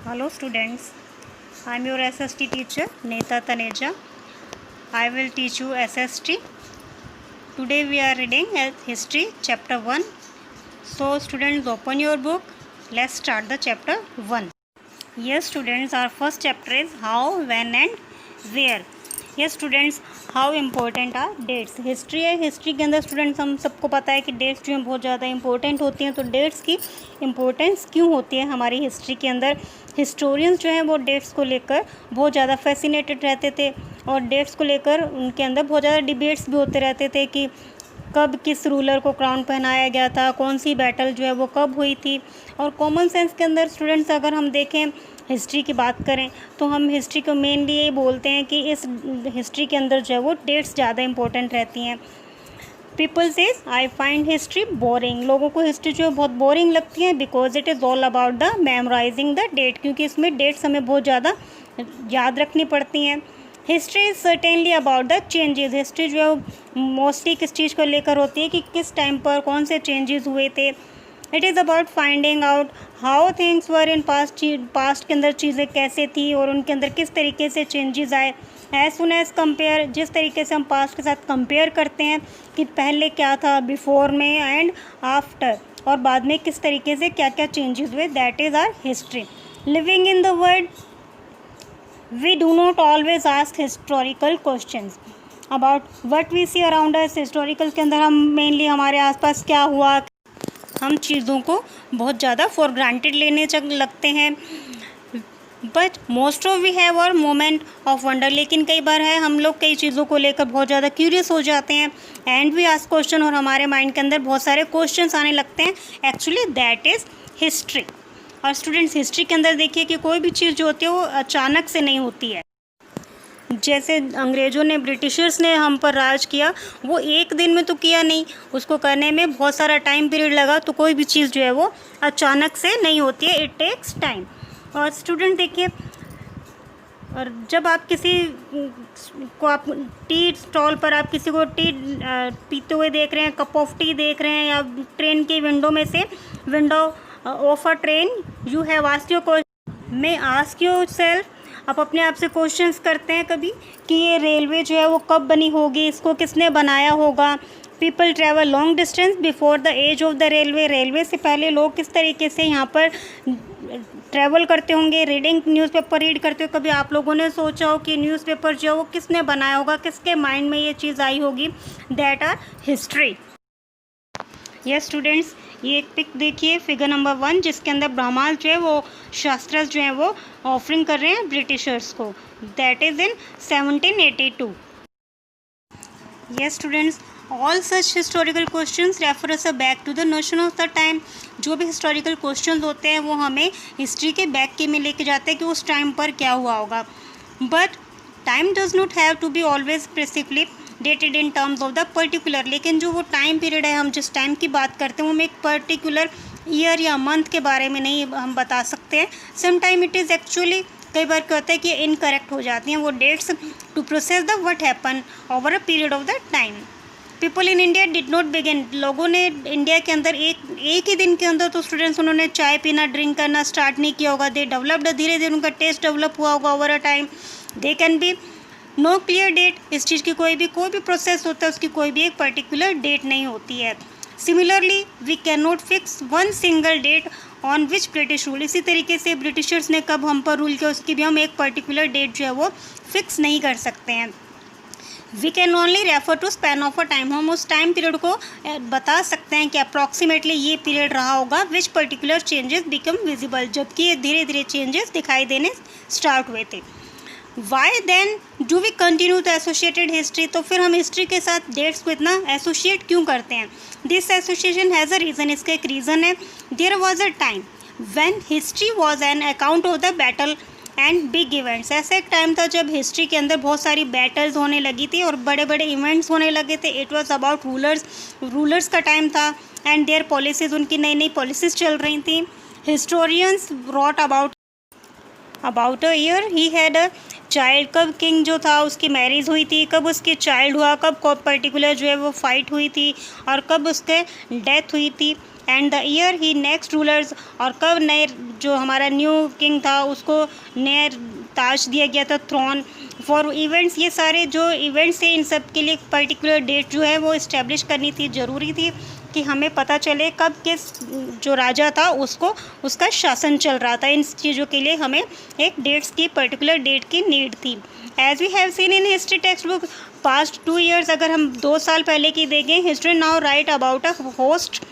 Hello students, I am your SST teacher Neeta Taneja. I will teach you SST. Today we are reading History chapter 1. So students, open your book. Let's start the chapter 1. Yes students, our first chapter is how, when and where. Yes students, how important are dates. History है, history के अंदर students हम सबको पता है कि dates जो हैं बहुत ज़्यादा इंपॉर्टेंट होती हैं. तो डेट्स की इम्पोर्टेंस क्यों होती है हमारी हिस्ट्री के अंदर? हिस्टोरियंस जो हैं वो डेट्स को लेकर बहुत ज़्यादा फैसिनेटेड रहते थे और डेट्स को लेकर उनके अंदर बहुत ज़्यादा डिबेट्स भी होते रहते थे कि कब किस रूलर को क्राउन पहनाया गया था, कौन सी बैटल जो है वो कब हुई थी. और कॉमन सेंस के अंदर स्टूडेंट्स अगर हम देखें, हिस्ट्री की बात करें तो हम हिस्ट्री को मेनली ये बोलते हैं कि इस हिस्ट्री के अंदर जो है वो डेट्स ज़्यादा इंपॉर्टेंट रहती हैं. People says I find history boring. लोगों को हिस्ट्री जो है बहुत बोरिंग लगती है because it is all about the memorising the date, क्योंकि इसमें डेट्स हमें बहुत ज़्यादा याद रखनी पड़ती हैं. History is certainly about the changes. History जो है मोस्टली किस चीज़ को लेकर होती है कि किस टाइम पर कौन से चेंजेस हुए थे. It is about finding out how things were in past के अंदर चीज़ें कैसे थी और उनके अंदर किस तरीके से चेंजेस आए. एज सुन एज कंपेयर, जिस तरीके से हम पास्ट के साथ कंपेयर करते हैं कि पहले क्या था बिफोर में एंड आफ्टर, और बाद में किस तरीके से क्या क्या चेंजेस हुए, that is our history. Living in the world we do not always ask historical questions about what we see around us. Historical के अंदर हम मेनली हमारे आसपास क्या हुआ, हम चीज़ों को बहुत ज़्यादा फॉर ग्रांटेड लेने लगते हैं. But most of we have our moment of wonder. लेकिन कई बार है हम लोग कई चीज़ों को लेकर बहुत ज़्यादा क्यूरियस हो जाते हैं एंड वी आस्क क्वेश्चन, और हमारे माइंड के अंदर बहुत सारे क्वेश्चंस आने लगते हैं. Actually that is history. और स्टूडेंट्स, हिस्ट्री के अंदर देखिए कि कोई भी चीज़ जो होती है वो अचानक से नहीं होती है. जैसे अंग्रेज़ों ने, ब्रिटिशर्स ने हम पर राज किया, वो एक दिन में तो किया नहीं, उसको करने में बहुत सारा टाइम पीरियड लगा. तो कोई भी चीज़ जो है वो अचानक से नहीं होती है, इट टेक्स टाइम. और स्टूडेंट देखिए, और जब आप किसी को, आप टी स्टॉल पर आप किसी को टी पीते हुए देख रहे हैं, कप ऑफ टी देख रहे हैं, या ट्रेन की विंडो में से, window of a train, you have asked your question, may ask yourself, आप अपने आप से क्वेश्चंस करते हैं कभी कि ये रेलवे जो है वो कब बनी होगी, इसको किसने बनाया होगा. People travel long distance before the age of the railway. Railway से पहले लोग किस तरीके से यहाँ पर ट्रैवल करते होंगे. रीडिंग, न्यूज़पेपर रीड करते हो, कभी आप लोगों ने सोचा हो कि न्यूज़पेपर जो है वो किसने बनाया होगा, किसके माइंड में ये चीज़ आई होगी, that our history. Yes students, ये एक पिक देखिए, फिगर नंबर 1, जिसके अंदर ब्राह्मण जो है वो शास्त्रस जो है वो ऑफरिंग कर रहे हैं ब्रिटिशर्स को. That is in 1782. Yes students, all such historical questions refer us back to the notion of the time. जो भी हिस्टोरिकल क्वेश्चंस होते हैं वो हमें हिस्ट्री के बैक के में लेके जाते हैं कि उस टाइम पर क्या हुआ होगा. But time does not have to be always specifically dated in terms of the particular. लेकिन जो वो टाइम पीरियड है, हम जिस टाइम की बात करते हैं वो हम एक पर्टिकुलर ईयर या मंथ के बारे में नहीं हम बता सकते हैं. Some time it is actually, कई बार क्या होता है कि इनकरेक्ट हो जाती हैं वो dates to process the what happen over a period of the time. People in India did not begin. लोगों ने इंडिया के अंदर एक ही दिन के अंदर तो स्टूडेंट्स उन्होंने चाय पीना, ड्रिंक करना स्टार्ट नहीं किया होगा. दे डेवलप्ड, धीरे धीरे उनका टेस्ट डेवलप हुआ होगा over a time. They can be no clear date. इस चीज़ की कोई भी प्रोसेस होता है उसकी कोई भी एक पर्टिकुलर डेट नहीं होती है. Similarly we can not fix one single date on which British rule. इसी तरीके से ब्रिटिशर्स ने कब हम पर रूल किया उसकी भी हम एक पर्टिकुलर डेट जो है वो फिक्स नहीं कर सकते हैं. We can only refer to span of a time. हम उस टाइम पीरियड को बता सकते हैं कि अप्रॉक्सीमेटली ये पीरियड रहा होगा which particular changes become visible, जबकि ये धीरे धीरे चेंजेस दिखाई देने स्टार्ट हुए थे. Why then do we continue the associated history. तो फिर हम हिस्ट्री के साथ डेट्स को इतना एसोसिएट क्यों करते हैं? This association has a reason. इसका एक रीज़न है. There was a time when history was an account of the battle and big events. ऐसा एक टाइम था जब हिस्ट्री के अंदर बहुत सारी बैटल्स होने लगी थी और बड़े बड़े इवेंट्स होने लगे थे. इट वॉज अबाउट रूलर्स का टाइम था एंड देयर पॉलिसीज़, उनकी नई नई पॉलिसीज़ चल रही थी. Historians wrote about a year he had a child. कब किंग जो था उसकी मैरिज हुई थी, कब उसकी चाइल्ड हुआ, कब पर्टिकुलर जो है वो फाइट हुई थी और कब उसके डेथ हुई थी. And the year he next rulers, और कब नए जो हमारा न्यू किंग था उसको नया ताज दिया गया था, थ्रोन। फॉर इवेंट्स, ये सारे जो इवेंट्स थे इन सब के लिए पर्टिकुलर डेट जो है वो इस्टेब्लिश करनी थी, ज़रूरी थी कि हमें पता चले कब किस जो राजा था उसको उसका शासन चल रहा था। इन चीज़ों के लिए हमें एक डेट्स की पर्टिकुलर डेट की नीड थी। As we have seen in history text book past 2 years, अगर हम 2 साल पहले की देखें, history now write about a host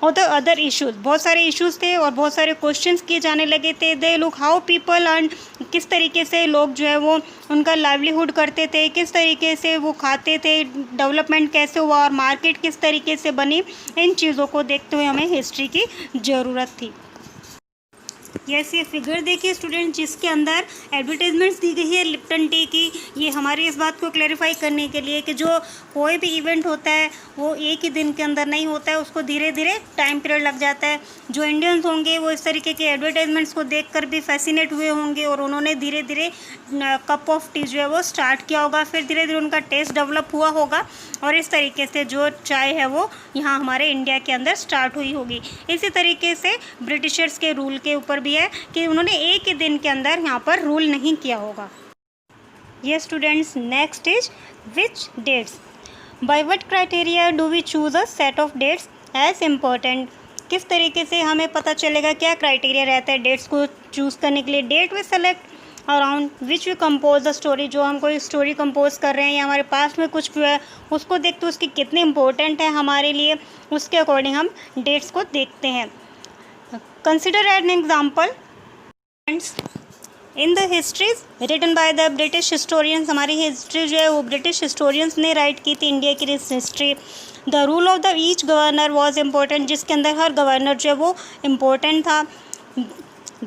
और द अदर इश्यूज़, बहुत सारे इश्यूज़ थे और बहुत सारे क्वेश्चंस किए जाने लगे थे। They look how people earn, किस तरीके से लोग जो है वो उनका लाइवलीहुड करते थे, किस तरीके से वो खाते थे, डेवलपमेंट कैसे हुआ और मार्केट किस तरीके से बनी, इन चीज़ों को देखते हुए हमें हिस्ट्री की ज़रूरत थी। यस, ये फिगर देखिए स्टूडेंट, जिसके अंदर एडवर्टाइजमेंट्स दी गई है लिप्टन टी की। ये हमारी इस बात को क्लैरिफाई करने के लिए कि जो कोई भी इवेंट होता है वो एक ही दिन के अंदर नहीं होता है, उसको धीरे धीरे टाइम पीरियड लग जाता है। जो इंडियंस होंगे वो इस तरीके के एडवर्टाइजमेंट्स को देखकर भी फैसिनेट हुए होंगे और उन्होंने धीरे धीरे कप ऑफ टी जो है वो स्टार्ट किया होगा, फिर धीरे धीरे उनका टेस्ट डेवलप हुआ होगा और इस तरीके से जो चाय है वो यहाँ हमारे इंडिया के अंदर स्टार्ट हुई होगी। इसी तरीके से ब्रिटिशर्स के रूल के ऊपर भी है कि उन्होंने एक ही दिन के अंदर यहाँ पर रूल नहीं किया होगा। ये students, next is which dates, by what criteria do we choose a set of dates as important. किस तरीके से हमें पता चलेगा, क्या क्राइटेरिया रहता है डेट्स को चूज़ करने के लिए। Date we select around which we compose the story, जो हम कोई स्टोरी कंपोज कर रहे हैं या हमारे पास में कुछ हुआ है उसको देखते उसकी कितनी इंपॉर्टेंट है हमारे लिए, उसके अकॉर्डिंग हम डेट्स को देखते हैं। Consider an example in the histories written by the British historians, हमारी हिस्ट्री जो है वो ब्रिटिश हिस्टोरियंस ने राइट की थी इंडिया की history. The rule of the each governor was important, जिसके अंदर हर गवर्नर जो है वो इम्पोर्टेंट था।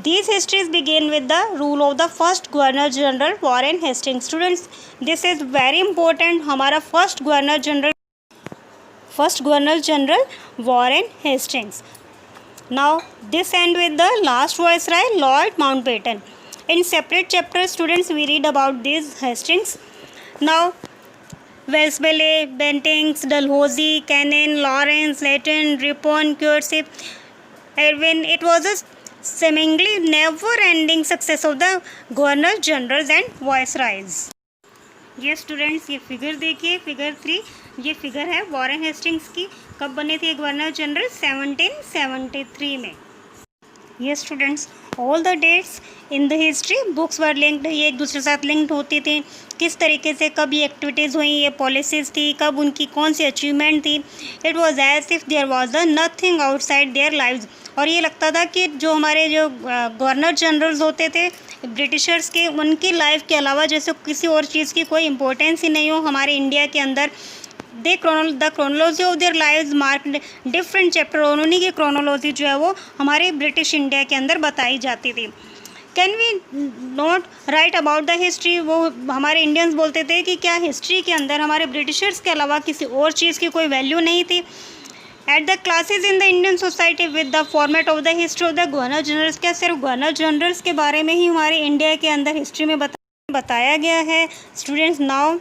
These histories begin with the rule of the first Governor General Warren Hastings. Students, this is very important. हमारा first Governor General Warren Hastings. Now this end with the last Viceroy Lord Mountbatten. In separate chapters, students, we read about these Hastings. Now Wellesley, Bentings, Dalhousie, Canning, Lawrence, Leighton, Ripon, Courtship, Irwin. It was a seemingly never-ending success of the Governor Generals and Viceroys. ये students, ये figure देखिए, figure 3, ये figure है Warren Hastings की। कब बने थे governor general? 1773 में। ये students, all the dates in the history books were linked, ये एक दूसरे के साथ लिंक्ड होती थी। किस तरीके से कब ये एक्टिविटीज़ हुई, ये पॉलिसीज़ थी, कब उनकी कौन सी अचीवमेंट थी। It was as if there was the nothing outside their lives, और ये लगता था कि जो हमारे जो गवर्नर जनरल्स होते थे ब्रिटिशर्स के, उनकी लाइफ के अलावा जैसे किसी और चीज़ की कोई इंपॉर्टेंस ही नहीं हो हमारे इंडिया के अंदर। The chronology of their lives mark different chapter, और उन्हीं की क्रोनोलॉजी जो है वो हमारे ब्रिटिश इंडिया के अंदर बताई जाती थी। Can we not write about the history, वो हमारे इंडियंस बोलते थे कि क्या हिस्ट्री के अंदर हमारे ब्रिटिशर्स के अलावा किसी और चीज़ की कोई वैल्यू नहीं थी। At the classes in the Indian society with the format of the history of the governor generals, क्या सिर्फ गवर्नर जनरल्स के बारे में ही हमारे इंडिया के अंदर हिस्ट्री में बताया गया है। Students, now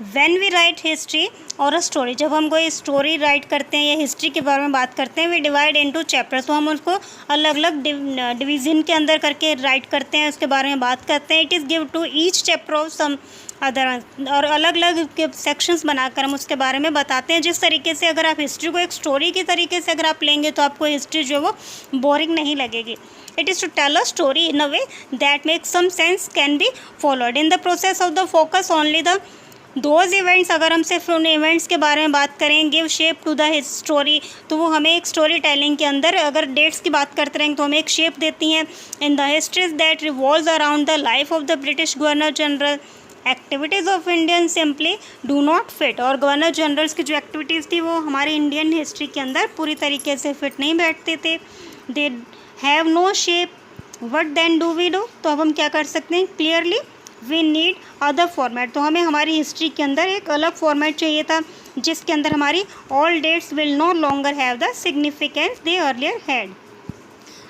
when we write history और अ स्टोरी, जब हम कोई स्टोरी राइट करते हैं या हिस्ट्री के बारे में बात करते हैं, वी डिवाइड इनटू चैप्टर, तो हम उसको अलग अलग डिवीज़न के अंदर करके राइट करते हैं, उसके बारे में बात करते हैं। It is give to each chapter of some other, और अलग अलग सेक्शंस बनाकर हम उसके बारे में बताते हैं। जिस तरीके से अगर आप हिस्ट्री को एक स्टोरी की तरीके से अगर आप लेंगे तो आपको हिस्ट्री जो है वो बोरिंग नहीं लगेगी। It is to tell a story in a way that makes some sense can be followed in the process of the focus only the those events. अगर हम सिर्फ उन इवेंट्स के बारे में बात करें, give shape to the story, तो वो हमें एक स्टोरी टेलिंग के अंदर, अगर डेट्स की बात करते रहेंगे तो हमें एक शेप देती हैं। इन the histories that revolves around the life of the British governor general, activities of Indian simply do not fit, और गवर्नर जनरल्स की जो एक्टिविटीज़ थी वो हमारी इंडियन हिस्ट्री के अंदर पूरी तरीके से फिट नहीं बैठते थे। They have no shape, what then do we do, तो अब हम क्या कर सकते हैं, clearly we need other format, तो हमें हमारी हिस्ट्री के अंदर एक अलग फॉर्मेट चाहिए था जिसके अंदर हमारी all dates will no longer have the significance they earlier had.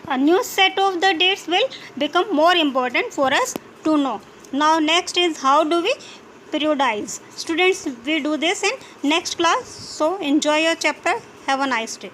A new set of the dates will become more important for us to know. Now next is how do we periodize. Students, we do this in next class. So enjoy your chapter. Have a nice day.